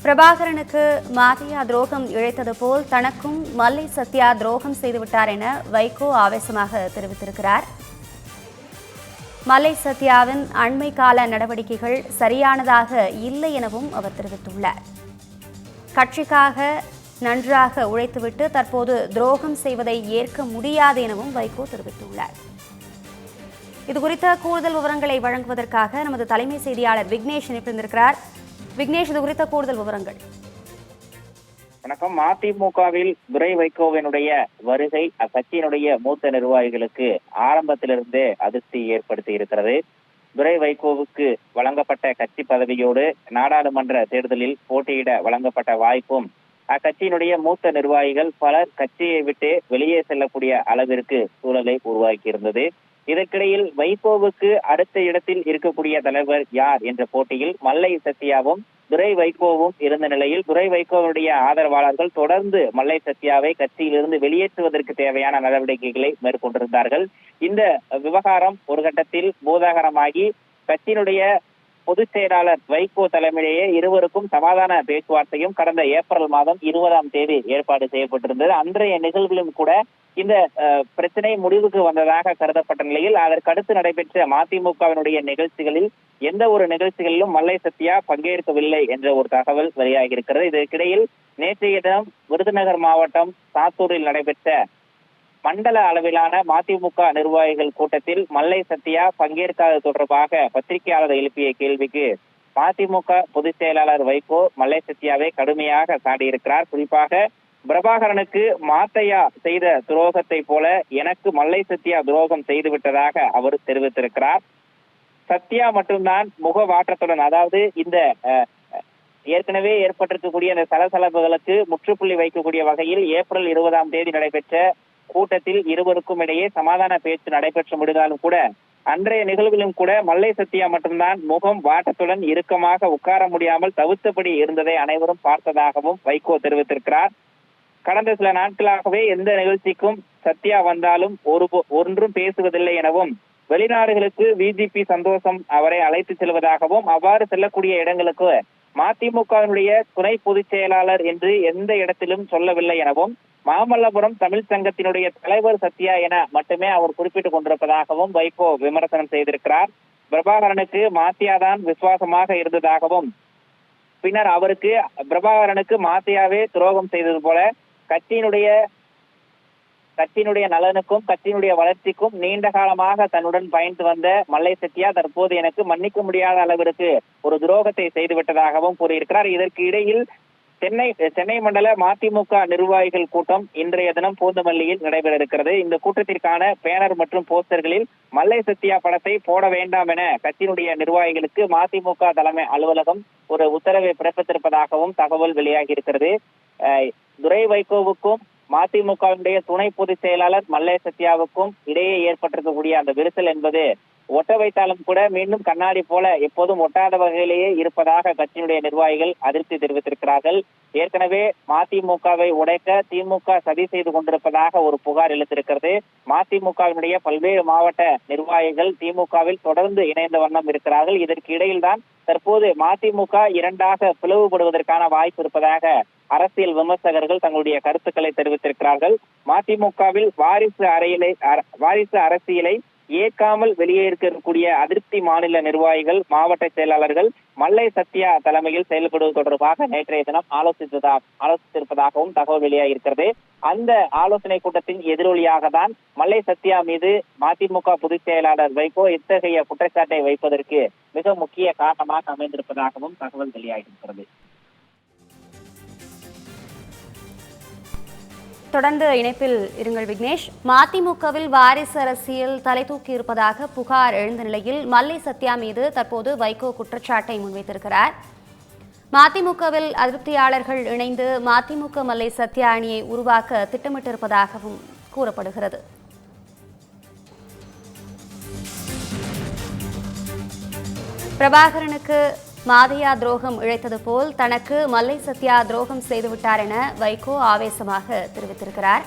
பிரபாகரனுக்கு மாதையா துரோகம் இழைத்தது போல் தனக்கும் மல்லை சத்யா துரோகம் செய்துவிட்டார் என வைகோ ஆவேசமாக தெரிவித்திருக்கிறார். மல்லை சத்யாவின் அண்மை கால நடவடிக்கைகள் சரியானதாக இல்லை எனவும் அவர் தெரிவித்துள்ளார். கட்சிக்காக நன்றாக உழைத்துவிட்டு தற்போது துரோகம் செய்வதை ஏற்க முடியாது எனவும் வைகோ தெரிவித்துள்ளார். இதுகுறித்த கூடுதல் விவரங்களை வழங்குவதற்காக நமது தலைமை செய்தியாளர் விக்னேஷ் இணைப்பிருந்திருக்கிறார். விக்னேஷ், இது குறித்த கூடுதல் விவரங்கள். வணக்கம். அதிமுகவில் துரை வைகோவினுடைய வருகை அக்கட்சியினுடைய மூத்த நிர்வாகிகளுக்கு ஆரம்பத்திலிருந்தே அதிர்ச்சி ஏற்படுத்தி இருக்கிறது. துரை வைகோவுக்கு வழங்கப்பட்ட கட்சி பதவியோடு நாடாளுமன்ற தேர்தலில் போட்டியிட வழங்கப்பட்ட வாய்ப்பும் அக்கட்சியினுடைய மூத்த நிர்வாகிகள் பலர் கட்சியை விட்டு வெளியே செல்லக்கூடிய அளவிற்கு சூழலை உருவாக்கி இருந்தது. இதற்கிடையில் வைகோவுக்கு அடுத்த இடத்தில் இருக்கக்கூடிய தலைவர் யார் என்ற போட்டியில் மல்லை சத்யாவும் துரை வைகோவும் இருந்த நிலையில் துரை வைகோவுடைய ஆதரவாளர்கள் தொடர்ந்து மல்லை சத்யாவை கட்சியிலிருந்து வெளியேற்றுவதற்கு தேவையான நடவடிக்கைகளை மேற்கொண்டிருந்தார்கள். இந்த விவகாரம் ஒரு கட்டத்தில் பூதாகரமாகி கட்சியினுடைய பொதுச் செயலாளர் வைகோ தலைமையிலேயே இருவருக்கும் சமாதான பேச்சுவார்த்தையும் கடந்த ஏப்ரல் மாதம் 20ஆம் தேதி ஏற்பாடு செய்யப்பட்டிருந்தது. அன்றைய நிகழ்விலும் கூட இந்த பிரச்சனை முடிவுக்கு வந்ததாக கருதப்பட்ட நிலையில் அதற்கடுத்து நடைபெற்ற மதிமுகவினுடைய நிகழ்ச்சிகளில் எந்த ஒரு நிகழ்ச்சிகளிலும் மல்லை சத்யா பங்கேற்கவில்லை என்ற ஒரு தகவல் வெளியாகி இருக்கிறது. இதற்கிடையில் நேற்றைய தினம் விருதுநகர் மாவட்டம் சாத்தூரில் நடைபெற்ற மண்டல அளவிலான மதிமுக நிர்வாகிகள் கூட்டத்தில் மல்லை சத்யா பங்கேற்காதது தொடர்பாக பத்திரிகையாளர் எழுப்பிய கேள்விக்கு மதிமுக பொதுச் செயலாளர் வைகோ மல்லை சத்யாவை கடுமையாக சாடியிருக்கிறார். குறிப்பாக பிரபாகரனுக்கு மாத்தையா செய்த துரோகத்தை போல எனக்கு மல்லை சத்யா துரோகம் செய்து விட்டதாக அவர் தெரிவித்திருக்கிறார். சத்யா மட்டும்தான் முகவாற்றத்துடன், அதாவது இந்த ஏற்கனவே ஏற்பட்டிருக்கக்கூடிய இந்த சலசலப்புகளுக்கு முற்றுப்புள்ளி வைக்கக்கூடிய வகையில் ஏப்ரல் 20ஆம் தேதி நடைபெற்ற கூட்டத்தில் இருவருக்கும் இடையே சமாதான பேச்சு நடைபெற்று முடிந்தாலும் கூட அன்றைய நிகழ்விலும் கூட மல்லை சத்யா மட்டும்தான் முகம் வாட்டத்துடன் இறுக்கமாக உட்கார முடியாமல் தவிர்த்தபடி இருந்ததை அனைவரும் பார்த்ததாகவும் வைகோ தெரிவித்திருக்கிறார். கடந்த சில நாட்களாகவே எந்த நிகழ்ச்சிக்கும் சத்யா வந்தாலும் ஒன்றும் பேசுவதில்லை எனவும் வெளிநாடுகளுக்கு பிஜேபி சந்தோஷம் அவரை அழைத்து செல்வதாகவும் அவ்வாறு செல்லக்கூடிய இடங்களுக்கு மதிமுகவினுடைய துணை பொதுச் செயலாளர் என்று எந்த இடத்திலும் சொல்லவில்லை எனவும் மாமல்லபுரம் தமிழ் சங்கத்தினுடைய தலைவர் சத்யா என மட்டுமே அவர் குறிப்பிட்டுக் கொண்டிருப்பதாகவும் வைகோ விமர்சனம் செய்திருக்கிறார். பிரபாகரனுக்கு மாத்தியாதான் விசுவாசமாக இருந்ததாகவும் பின்னர் அவருக்கு பிரபாகரனுக்கு மாத்தியாவே துரோகம் செய்தது போல கட்சியினுடைய நலனுக்கும் கட்சியினுடைய வளர்ச்சிக்கும் நீண்ட காலமாக தன்னுடன் பயணித்து வந்த மல்லை சத்யா தற்போது எனக்கு மன்னிக்க முடியாத அளவிற்கு ஒரு துரோகத்தை செய்துவிட்டதாகவும் கூறியிருக்கிறார். இதற்கு இடையில் சென்னை மண்டல மதிமுக நிர்வாகிகள் கூட்டம் இன்றைய தினம் பூந்தமல்லியில் நடைபெற இருக்கிறது. இந்த கூட்டத்திற்கான பேனர் மற்றும் போஸ்டர்களில் மல்லை சத்யா படத்தை போட வேண்டாம் என கட்சியினுடைய நிர்வாகிகளுக்கு மதிமுக தலைமை அலுவலகம் ஒரு உத்தரவை பிறப்பித்திருப்பதாகவும் தகவல் வெளியாகி இருக்கிறது. துரை வைகோவுக்கும் மதிமுகவினுடைய துணை பொதுச் செயலாளர் மல்லை சத்யாவுக்கும் இடையே ஏற்பட்டிருக்கக்கூடிய அந்த விரிசல் என்பது ஒட்ட வைத்தாலும் கூட மீண்டும் கண்ணாடி போல எப்போதும் ஒட்டாத வகையிலேயே இருப்பதாக கட்சியினுடைய நிர்வாகிகள் அதிருப்தி தெரிவித்திருக்கிறார்கள். ஏற்கனவே மதிமுகவை உடைக்க திமுக சதி செய்து கொண்டிருப்பதாக ஒரு புகார் எழுந்திருக்கிறது. மதிமுகவினுடைய பல்வேறு மாவட்ட நிர்வாகிகள் திமுகவில் தொடர்ந்து இணைந்த வண்ணம் இருக்கிறார்கள். இதற்கு இடையில்தான் தற்போது மதிமுக இரண்டாக பிளவுபடுவதற்கான வாய்ப்பு இருப்பதாக அரசியல் விமர்சகர்கள் தங்களுடைய கருத்துக்களை தெரிவித்திருக்கிறார்கள். மதிமுகவில் வாரிசு அரசியலை ஏற்காமல் வெளியேற்கக்கூடிய அதிருப்தி மாநில நிர்வாகிகள் மாவட்ட செயலாளர்கள் மல்லை சத்யா தலைமையில் செயல்படுவது தொடர்பாக நேற்றைய தினம் ஆலோசித்திருப்பதாகவும் தகவல் வெளியாகியிருக்கிறது. அந்த ஆலோசனை கூட்டத்தின் எதிரொலியாக தான் மல்லை சத்யா மீது மதிமுக பொதுச் செயலாளர் வைகோ இத்தகைய குற்றச்சாட்டை வைப்பதற்கு மிக முக்கிய காரணமாக அமைந்திருப்பதாகவும் தகவல் வெளியாகியிருக்கிறது. தொடர்ந்து இணைப்பில் இருங்கள் விக்னேஷ். மதிமுகவில் வாரிசு அரசியல் தலை தூக்கி இருப்பதாக புகார் எழுந்த நிலையில் மல்லை சத்யா மீது தற்போது வைகோ குற்றச்சாட்டை முன்வைத்திருக்கிறார். மதிமுகவில் அதிருப்தியாளர்கள் இணைந்து மதிமுக மல்லை சத்யா அணியை உருவாக்க திட்டமிட்டிருப்பதாகவும் கூறப்படுகிறது. பிரபாகரனுக்கு மாதையா துரோகம் இழைத்தது போல் தனக்கு மல்லை சத்யா துரோகம் செய்துவிட்டார் என வைகோ ஆவேசமாக தெரிவித்திருக்கிறார்.